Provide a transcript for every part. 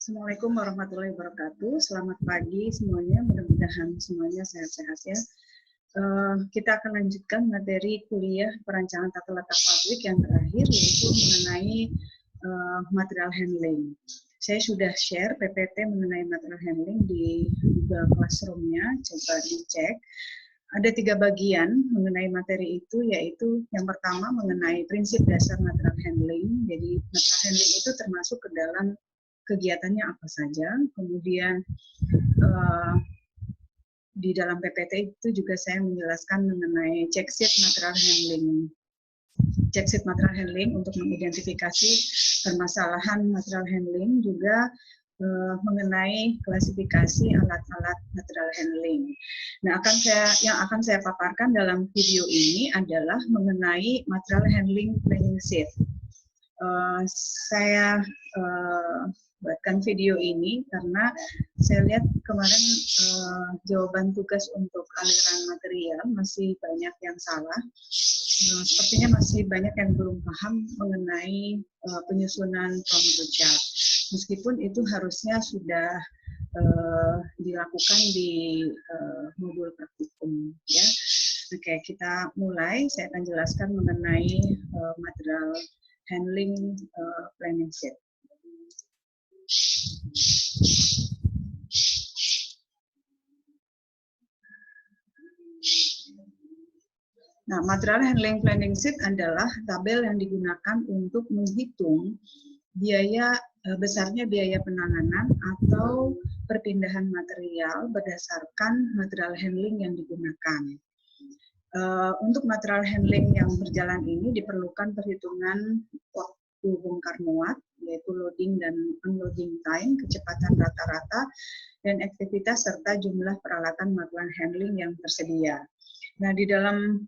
Assalamualaikum warahmatullahi wabarakatuh. Selamat pagi semuanya, mudah-mudahan semuanya sehat-sehat ya. Kita akan lanjutkan materi kuliah perancangan tata letak pabrik yang terakhir, yaitu mengenai material handling. Saya sudah share PPT mengenai material handling di Google Classroom-nya, coba dicek. Ada 3 bagian mengenai materi itu, yaitu yang pertama mengenai prinsip dasar material handling. Jadi material handling itu termasuk ke dalam kegiatannya apa saja, kemudian di dalam PPT itu juga saya menjelaskan mengenai check sheet material handling. Check sheet material handling untuk mengidentifikasi permasalahan material handling, juga mengenai klasifikasi alat-alat material handling. Nah, yang akan saya paparkan dalam video ini adalah mengenai material handling planning sheet. Saya buatkan video ini karena saya lihat kemarin jawaban tugas untuk aliran material masih banyak yang salah. Sepertinya masih banyak yang belum paham mengenai penyusunan prompt chart. Meskipun itu harusnya sudah dilakukan di modul praktikum, ya. Oke, kita mulai. Saya akan jelaskan mengenai material handling planning sheet. Nah, material handling planning sheet adalah tabel yang digunakan untuk menghitung besarnya biaya penanganan atau perpindahan material berdasarkan material handling yang digunakan. Untuk material handling yang berjalan ini diperlukan perhitungan waktu bongkar muat, yaitu loading dan unloading time, kecepatan rata-rata, dan aktivitas serta jumlah peralatan material handling yang tersedia. Nah, di dalam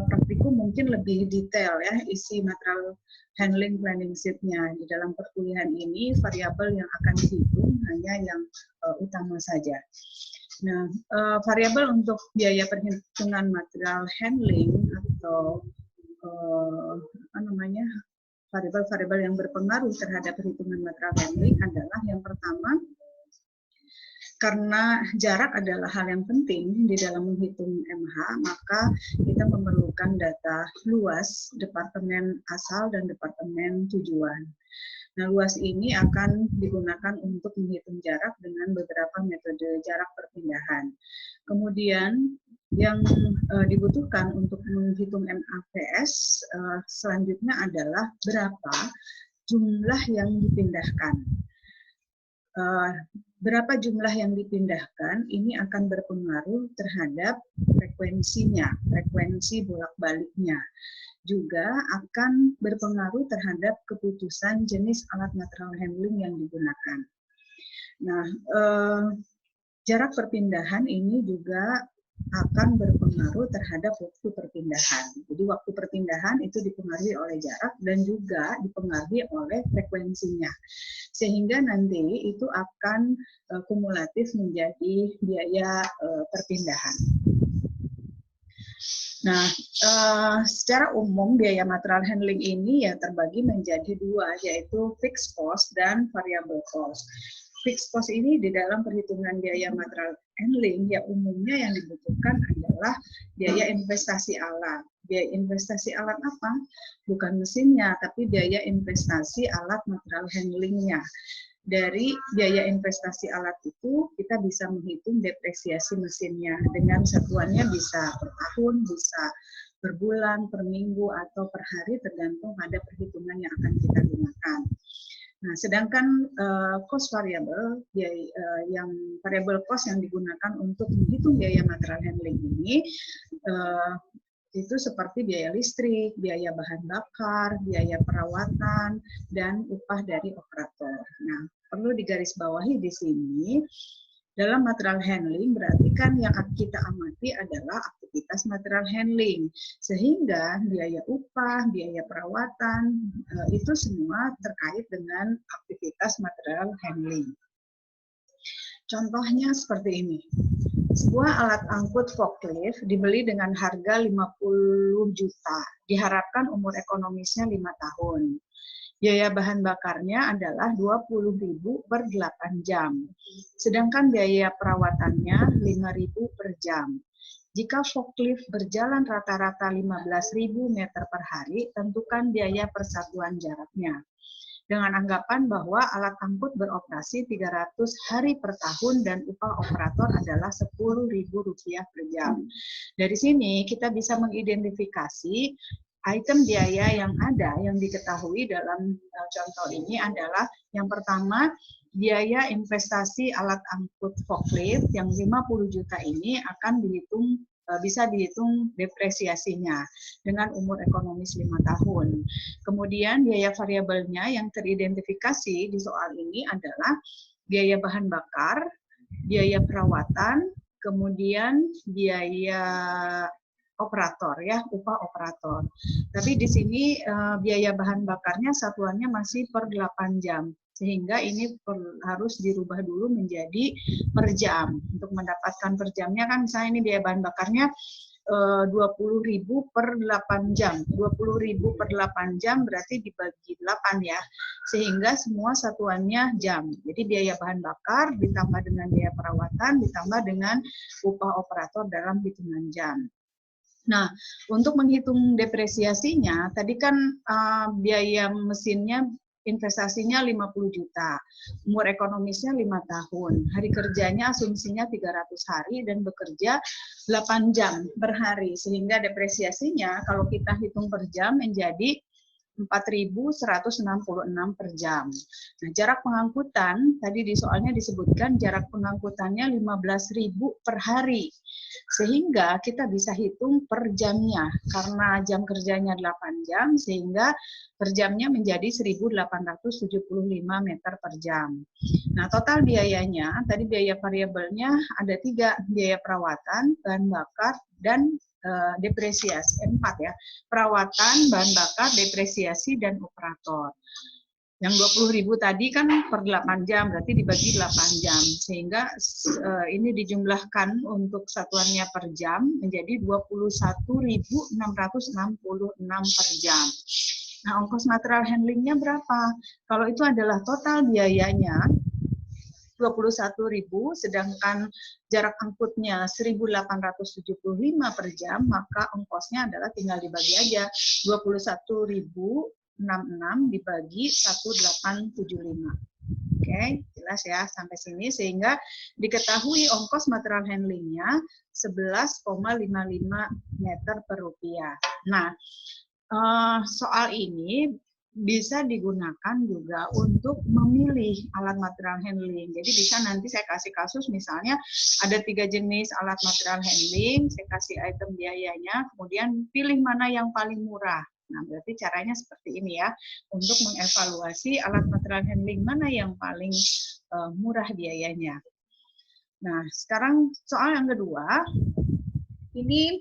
praktikum mungkin lebih detail ya isi material handling planning sheet-nya. Di dalam perkuliahan ini variabel yang akan dihitung hanya yang utama saja. Nah, variabel untuk biaya perhitungan material handling atau variabel-variabel yang berpengaruh terhadap perhitungan material handling adalah yang pertama, karena jarak adalah hal yang penting di dalam menghitung MH, maka kita memerlukan data luas departemen asal dan departemen tujuan. Nah, luas ini akan digunakan untuk menghitung jarak dengan beberapa metode jarak perpindahan. Kemudian yang dibutuhkan untuk menghitung MAPS selanjutnya adalah berapa jumlah yang dipindahkan. Berapa jumlah yang dipindahkan ini akan berpengaruh terhadap frekuensinya, frekuensi bolak-baliknya. Juga akan berpengaruh terhadap keputusan jenis alat material handling yang digunakan. Nah, jarak perpindahan ini juga akan berpengaruh terhadap waktu perpindahan. Jadi waktu perpindahan itu dipengaruhi oleh jarak dan juga dipengaruhi oleh frekuensinya. Sehingga nanti itu akan kumulatif menjadi biaya perpindahan. Nah, secara umum biaya material handling ini ya terbagi menjadi 2, yaitu fixed cost dan variable cost. Fixed cost ini di dalam perhitungan biaya material handling ya umumnya yang dibutuhkan adalah biaya investasi alat. Biaya investasi alat apa? Bukan mesinnya, tapi biaya investasi alat material handlingnya. Dari biaya investasi alat itu kita bisa menghitung depresiasi mesinnya dengan satuannya bisa per tahun, bisa per bulan, per minggu, atau per hari tergantung pada perhitungan yang akan kita gunakan. Nah, sedangkan cost variable, yang variable cost yang digunakan untuk menghitung biaya material handling ini, itu seperti biaya listrik, biaya bahan bakar, biaya perawatan, dan upah dari operator. Nah, perlu digarisbawahi di sini, dalam material handling berarti kan yang kita amati adalah aktivitas material handling. Sehingga biaya upah, biaya perawatan, itu semua terkait dengan aktivitas material handling. Contohnya seperti ini. Sebuah alat angkut forklift dibeli dengan harga 50 juta. Diharapkan umur ekonomisnya 5 tahun. Biaya bahan bakarnya adalah 20.000 per 8 jam. Sedangkan biaya perawatannya 5.000 per jam. Jika forklift berjalan rata-rata 15.000 meter per hari, tentukan biaya persatuan jaraknya. Dengan anggapan bahwa alat angkut beroperasi 300 hari per tahun dan upah operator adalah Rp10.000 per jam. Dari sini kita bisa mengidentifikasi item biaya yang ada, yang diketahui dalam contoh ini adalah yang pertama, biaya investasi alat angkut forklift yang 50 juta ini akan dihitung, bisa dihitung depresiasinya dengan umur ekonomis 5 tahun. Kemudian biaya variabelnya yang teridentifikasi di soal ini adalah biaya bahan bakar, biaya perawatan, kemudian biaya operator ya, upah operator. Tapi di sini biaya bahan bakarnya satuannya masih per 8 jam. Sehingga ini harus dirubah dulu menjadi per jam. Untuk mendapatkan per jamnya kan misalnya ini biaya bahan bakarnya 20.000 per 8 jam. 20.000 per 8 jam berarti dibagi 8 ya. Sehingga semua satuannya jam. Jadi biaya bahan bakar ditambah dengan biaya perawatan ditambah dengan upah operator dalam hitungan jam. Nah, untuk menghitung depresiasinya, tadi kan biaya mesinnya investasinya 50 juta, umur ekonomisnya 5 tahun, hari kerjanya asumsinya 300 hari dan bekerja 8 jam per hari, sehingga depresiasinya kalau kita hitung per jam menjadi 4.166 per jam. Nah, jarak pengangkutan, tadi di soalnya disebutkan jarak pengangkutannya 15.000 per hari. Sehingga kita bisa hitung per jamnya. Karena jam kerjanya 8 jam, sehingga per jamnya menjadi 1.875 meter per jam. Nah, total biayanya, tadi biaya variabelnya ada 3, biaya perawatan, bahan bakar, dan depresiasi, 4 ya, perawatan, bahan bakar, depresiasi, dan operator. Yang 20.000 tadi kan per 8 jam, berarti dibagi 8 jam. Sehingga ini dijumlahkan untuk satuannya per jam menjadi 21.666 per jam. Nah, ongkos material handlingnya berapa? Kalau itu adalah total biayanya 21.000, sedangkan jarak angkutnya 1.875 per jam, maka ongkosnya adalah tinggal dibagi aja 21.066 dibagi 1.875. Oke, jelas ya sampai sini, sehingga diketahui ongkos material handlingnya 11,55 meter per rupiah. Nah, soal ini bisa digunakan juga untuk memilih alat material handling. Jadi bisa nanti saya kasih kasus misalnya ada 3 jenis alat material handling, saya kasih item biayanya, kemudian pilih mana yang paling murah. Nah, berarti caranya seperti ini ya, untuk mengevaluasi alat material handling mana yang paling murah biayanya. Nah, sekarang soal yang kedua, ini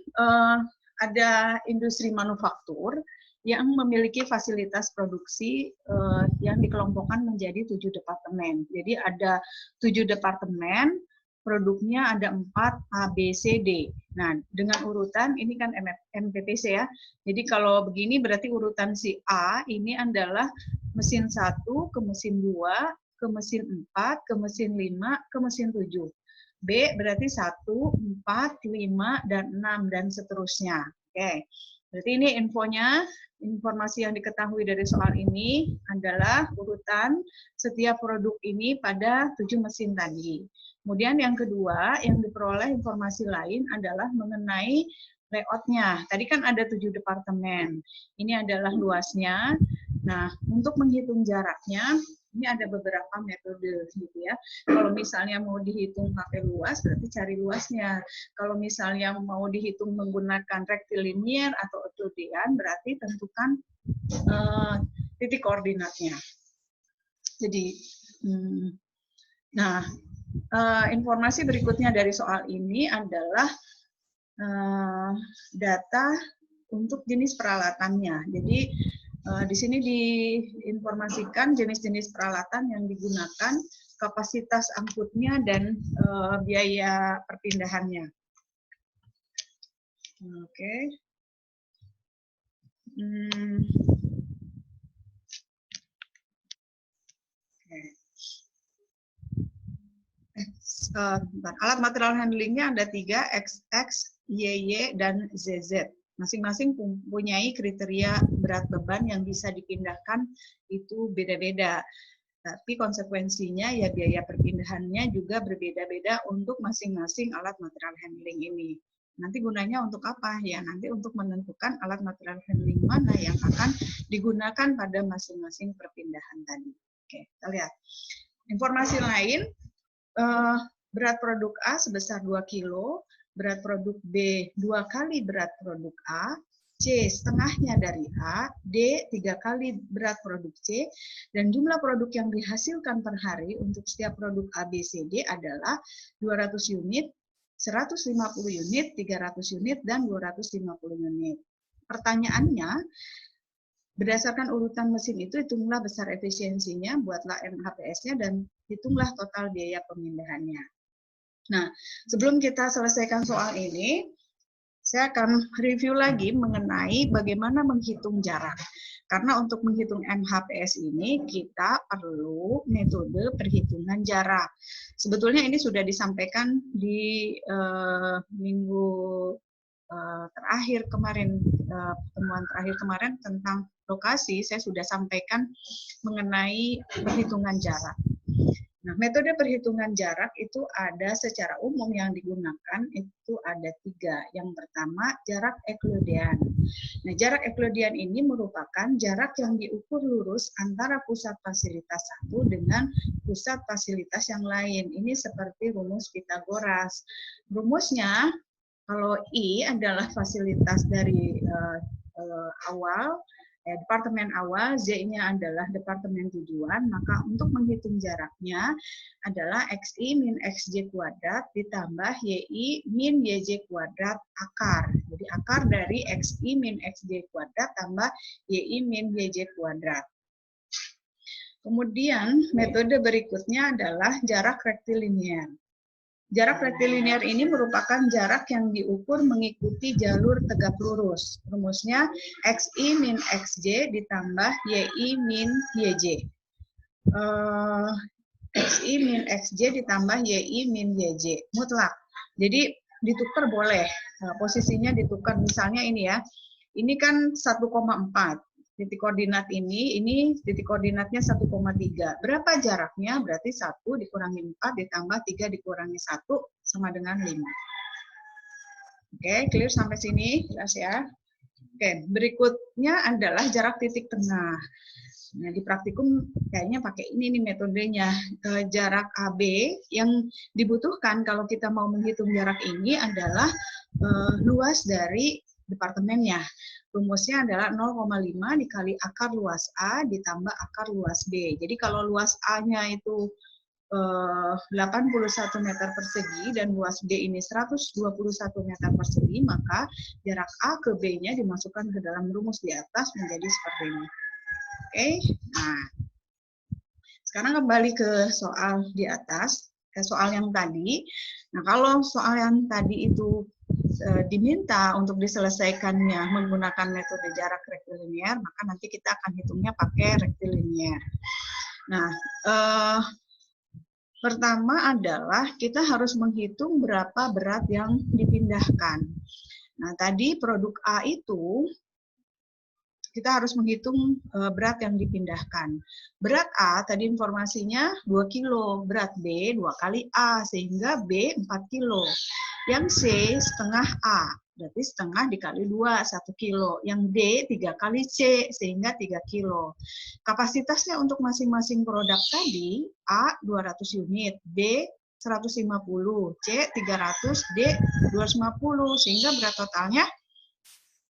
ada industri manufaktur yang memiliki fasilitas produksi yang dikelompokkan menjadi 7 departemen. Jadi ada 7 departemen, produknya ada 4 A, B, C, D. Nah, dengan urutan, ini kan MPPC ya. Jadi kalau begini berarti urutan si A ini adalah mesin 1 ke mesin 2, ke mesin 4, ke mesin 5, ke mesin 7. B berarti 1, 4, 5, dan 6, dan seterusnya. Oke. Berarti ini infonya, informasi yang diketahui dari soal ini adalah urutan setiap produk ini pada 7 mesin tadi. Kemudian yang kedua, yang diperoleh informasi lain adalah mengenai layoutnya. Tadi kan ada 7 departemen. Ini adalah luasnya. Nah, untuk menghitung jaraknya, ini ada beberapa metode gitu ya. Kalau misalnya mau dihitung pakai luas, berarti cari luasnya. Kalau misalnya mau dihitung menggunakan rectilinear atau Euclidean, berarti tentukan titik koordinatnya. Jadi, nah, informasi berikutnya dari soal ini adalah data untuk jenis peralatannya. Jadi, di sini diinformasikan jenis-jenis peralatan yang digunakan, kapasitas angkutnya, dan biaya perpindahannya. Oke. Alat material handlingnya ada 3, XX, YY, dan ZZ. Masing-masing mempunyai kriteria berat beban yang bisa dipindahkan itu beda-beda. Tapi konsekuensinya ya biaya perpindahannya juga berbeda-beda untuk masing-masing alat material handling ini. Nanti gunanya untuk apa? Ya nanti untuk menentukan alat material handling mana yang akan digunakan pada masing-masing perpindahan tadi. Oke, kita lihat. Informasi lain, berat produk A sebesar 2 kilo, berat produk B 2 kali berat produk A, C setengahnya dari A, D 3 kali berat produk C, dan jumlah produk yang dihasilkan per hari untuk setiap produk A, B, C, D adalah 200 unit, 150 unit, 300 unit, dan 250 unit. Pertanyaannya, berdasarkan urutan mesin itu, hitunglah besar efisiensinya, buatlah MHPS-nya, dan hitunglah total biaya pemindahannya. Nah, sebelum kita selesaikan soal ini, saya akan review lagi mengenai bagaimana menghitung jarak. Karena untuk menghitung MHPS ini, kita perlu metode perhitungan jarak. Sebetulnya ini sudah disampaikan di minggu terakhir kemarin, pertemuan terakhir kemarin tentang lokasi, saya sudah sampaikan mengenai perhitungan jarak. Nah, metode perhitungan jarak itu ada secara umum yang digunakan itu ada 3. Yang pertama, jarak Euklidean. Nah, jarak Euklidean ini merupakan jarak yang diukur lurus antara pusat fasilitas satu dengan pusat fasilitas yang lain. Ini seperti rumus Pythagoras. Rumusnya, kalau I adalah fasilitas dari awal, departemen awal, Z-nya adalah departemen tujuan, maka untuk menghitung jaraknya adalah XI min XJ kuadrat ditambah YI min YJ kuadrat akar. Jadi akar dari XI min XJ kuadrat tambah YI min YJ kuadrat. Kemudian metode berikutnya adalah jarak rektilinear. Jarak rektilinear ini merupakan jarak yang diukur mengikuti jalur tegak lurus. Rumusnya XI min XJ ditambah YI min YJ. XI min XJ ditambah YI min YJ. Mutlak. Jadi ditukar boleh. Posisinya ditukar. Misalnya ini ya. Ini kan 1,4. Titik koordinat ini titik koordinatnya 1,3. Berapa jaraknya? Berarti 1 dikurangi 4 ditambah 3 dikurangi 1 sama dengan 5. Oke, clear sampai sini? Jelas ya? Oke, berikutnya adalah jarak titik tengah. Nah, di praktikum kayaknya pakai ini nih metodenya. Jarak AB yang dibutuhkan kalau kita mau menghitung jarak ini adalah luas dari departemennya. Rumusnya adalah 0,5 dikali akar luas A ditambah akar luas B. Jadi kalau luas A-nya itu 81 meter persegi dan luas B ini 121 meter persegi, maka jarak A ke B-nya dimasukkan ke dalam rumus di atas menjadi seperti ini. Oke, nah sekarang kembali ke soal di atas, ke soal yang tadi. Nah, kalau soal yang tadi itu diminta untuk diselesaikannya menggunakan metode jarak rektilinear, maka nanti kita akan hitungnya pakai rektilinear. Nah, pertama adalah kita harus menghitung berapa berat yang dipindahkan. Nah, tadi produk A itu kita harus menghitung berat yang dipindahkan. Berat A tadi informasinya 2 kilo, berat B 2 kali A, sehingga B 4 kilo. Yang C setengah A, berarti setengah dikali 2, 1 kilo. Yang D 3 kali C, sehingga 3 kilo. Kapasitasnya untuk masing-masing produk tadi, A 200 unit, B 150, C 300, D 250, sehingga berat totalnya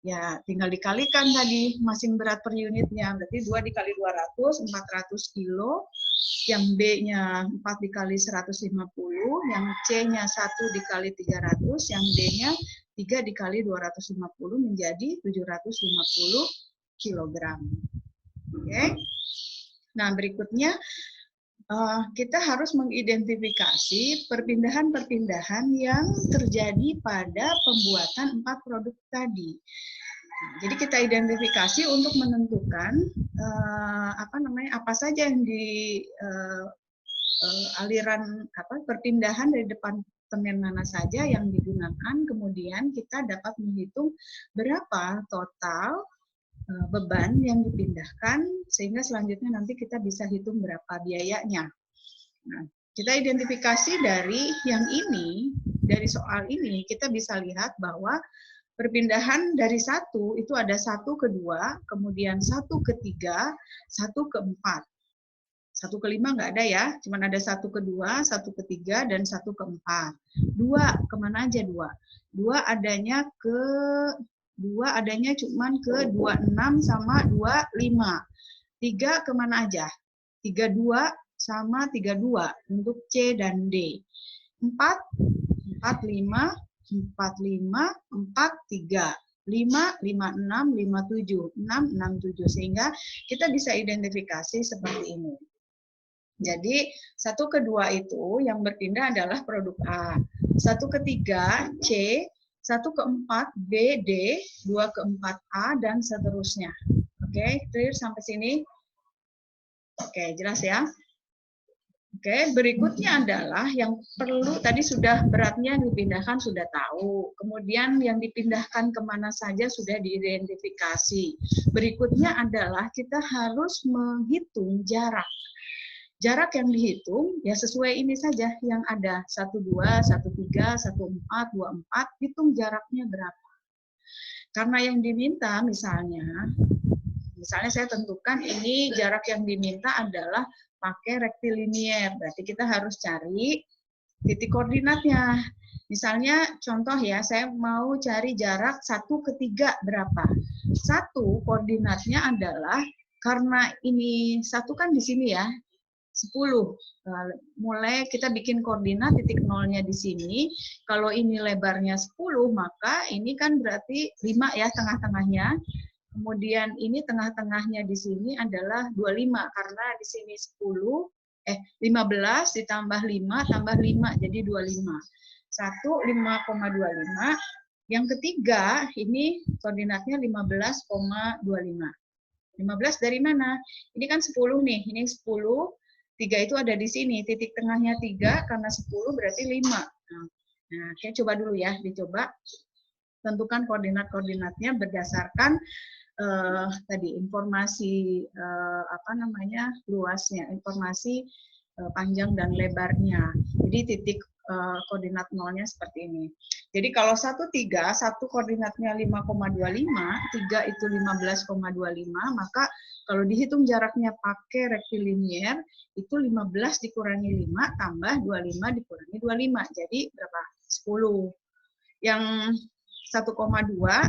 ya tinggal dikalikan tadi masing berat per unitnya, berarti 2 dikali 200, 400 kilo, yang B-nya 4 dikali 150, yang C-nya 1 dikali 300, yang D-nya 3 dikali 250 menjadi 750 kilogram. Oke. Nah, berikutnya kita harus mengidentifikasi perpindahan-perpindahan yang terjadi pada pembuatan 4 produk tadi. Jadi kita identifikasi untuk menentukan apa saja yang di aliran perpindahan dari departemen mana saja yang digunakan, kemudian kita dapat menghitung berapa total beban yang dipindahkan, sehingga selanjutnya nanti kita bisa hitung berapa biayanya. Nah, kita identifikasi dari yang ini, dari soal ini, kita bisa lihat bahwa perpindahan dari 1 itu ada 1 ke 2, kemudian 1 ke 3, 1 ke 4. 1 ke 5 nggak ada ya, cuma ada 1 ke 2, 1 ke 3, dan 1 ke 4. 2, kemana aja 2? 2 adanya cuman ke 26 sama 25. 3 kemana aja? 32 sama 32 untuk C dan D. 4, 45, 45, 4, 3. 5, 56, 57, 6, 67. Sehingga kita bisa identifikasi seperti ini. Jadi 1 ke 2 itu yang berpindah adalah produk A. 1 ke 3 C, 1 ke 4 B, D, 2 ke 4 A, dan seterusnya. Oke, clear sampai sini? Oke, jelas ya? Oke, berikutnya adalah yang perlu, tadi sudah beratnya dipindahkan sudah tahu. Kemudian yang dipindahkan kemana saja sudah diidentifikasi. Berikutnya adalah kita harus menghitung jarak. Jarak yang dihitung ya sesuai ini saja yang ada 12, 13, 14, 24, hitung jaraknya berapa. Karena yang diminta misalnya saya tentukan ini jarak yang diminta adalah pakai rektilinier, berarti kita harus cari titik koordinatnya. Misalnya contoh ya, saya mau cari jarak 1 ke 3 berapa. 1 koordinatnya adalah, karena ini 1 kan di sini ya, 10. Mulai kita bikin koordinat titik nolnya di sini. Kalau ini lebarnya 10, maka ini kan berarti 5 ya tengah-tengahnya. Kemudian ini tengah-tengahnya di sini adalah 25 karena di sini 15 ditambah 5 tambah 5 jadi 25. 5,25. Yang ketiga ini koordinatnya 15,25. 15 dari mana? Ini kan 10 nih. Ini 10. 3 itu ada di sini, titik tengahnya 3, karena 10 berarti 5. Nah, oke, coba dulu ya, dicoba. Tentukan koordinat-koordinatnya berdasarkan tadi informasi luasnya, informasi panjang dan lebarnya. Jadi titik koordinat nolnya seperti ini. Jadi kalau 1 koordinatnya 5,25, 3 itu 15,25, maka kalau dihitung jaraknya pakai rektilinier, itu 15 dikurangi 5 tambah 25 dikurangi 25. Jadi berapa? 10. Yang 1,2,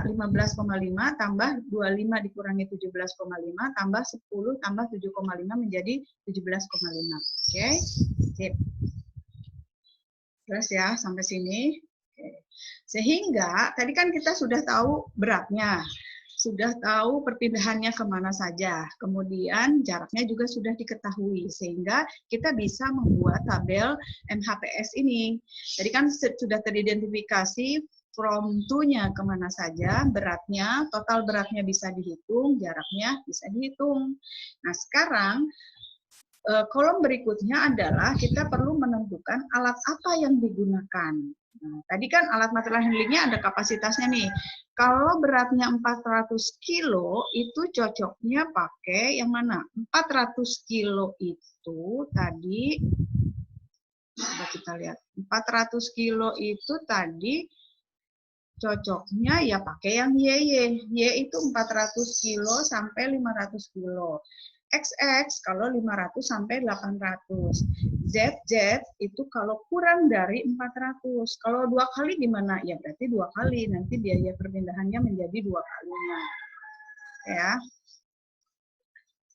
15,5 tambah 25 dikurangi 17,5 tambah 10 tambah 7,5 menjadi 17,5. Oke, sip. Terus ya, sampai sini. Oke. Sehingga tadi kan kita sudah tahu beratnya, sudah tahu perpindahannya kemana saja, kemudian jaraknya juga sudah diketahui, sehingga kita bisa membuat tabel MHPS ini. Jadi kan sudah teridentifikasi from to-nya kemana saja, beratnya, total beratnya bisa dihitung, jaraknya bisa dihitung. Nah sekarang kolom berikutnya adalah kita perlu menentukan alat apa yang digunakan. Nah, tadi kan alat material handlingnya ada kapasitasnya nih. Kalau beratnya 400 kilo, itu cocoknya pakai yang mana? 400 kilo itu tadi, coba kita lihat. 400 kilo itu tadi cocoknya ya pakai yang YY. Y itu 400 kilo sampai 500 kilo. XX kalau 500 sampai 800. ZZ itu kalau kurang dari 400. Kalau 2 kali gimana? Ya berarti 2 kali. Nanti biaya perpindahannya menjadi 2 kalinya. Ya.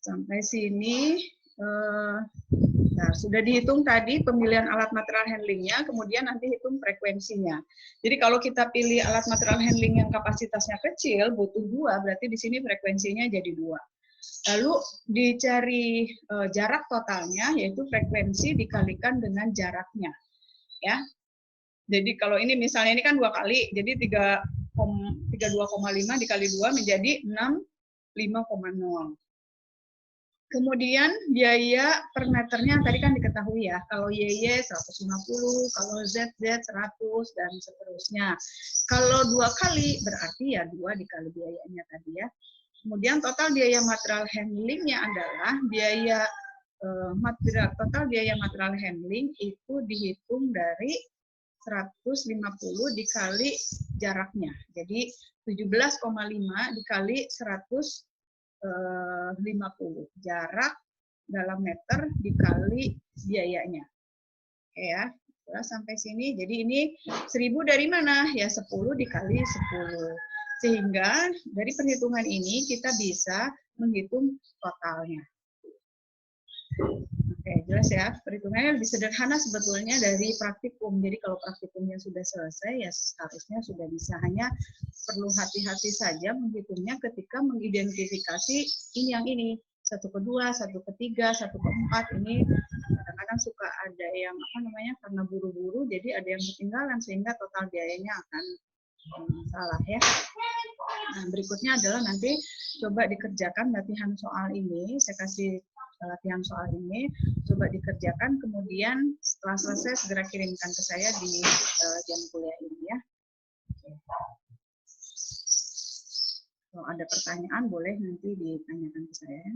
Sampai sini nah, sudah dihitung tadi pemilihan alat material handlingnya, kemudian nanti hitung frekuensinya. Jadi kalau kita pilih alat material handling yang kapasitasnya kecil, butuh 2, berarti di sini frekuensinya jadi 2. Lalu dicari jarak totalnya, yaitu frekuensi dikalikan dengan jaraknya. Ya. Jadi kalau ini misalnya ini kan 2 kali, jadi 32,5 dikali 2 menjadi 65,0. Kemudian biaya per meternya tadi kan diketahui ya, kalau YY 150, kalau ZZ 100, dan seterusnya. Kalau 2 kali berarti ya 2 dikali biayanya tadi ya. Kemudian total biaya material handlingnya adalah total biaya material handling itu dihitung dari 150 dikali jaraknya. Jadi 17,5 dikali 150. Jarak dalam meter dikali biayanya. Oke ya. Sampai sini. Jadi ini 1000 dari mana? Ya 10 dikali 10. Sehingga dari perhitungan ini kita bisa menghitung totalnya. Oke, jelas ya. Perhitungannya lebih sederhana sebetulnya dari praktikum. Jadi kalau praktikumnya sudah selesai, ya seharusnya sudah bisa. Hanya perlu hati-hati saja menghitungnya ketika mengidentifikasi ini yang ini. 1 ke 2, 1 ke 3, 1 ke 4. Ini kadang-kadang suka ada yang karena buru-buru, jadi ada yang ketinggalan sehingga total biayanya akan salah ya. Nah, berikutnya adalah nanti coba dikerjakan latihan soal ini. Saya kasih latihan soal ini, coba dikerjakan, kemudian setelah selesai segera kirimkan ke saya di jam kuliah ini ya. Kalau ada pertanyaan boleh nanti ditanyakan ke saya.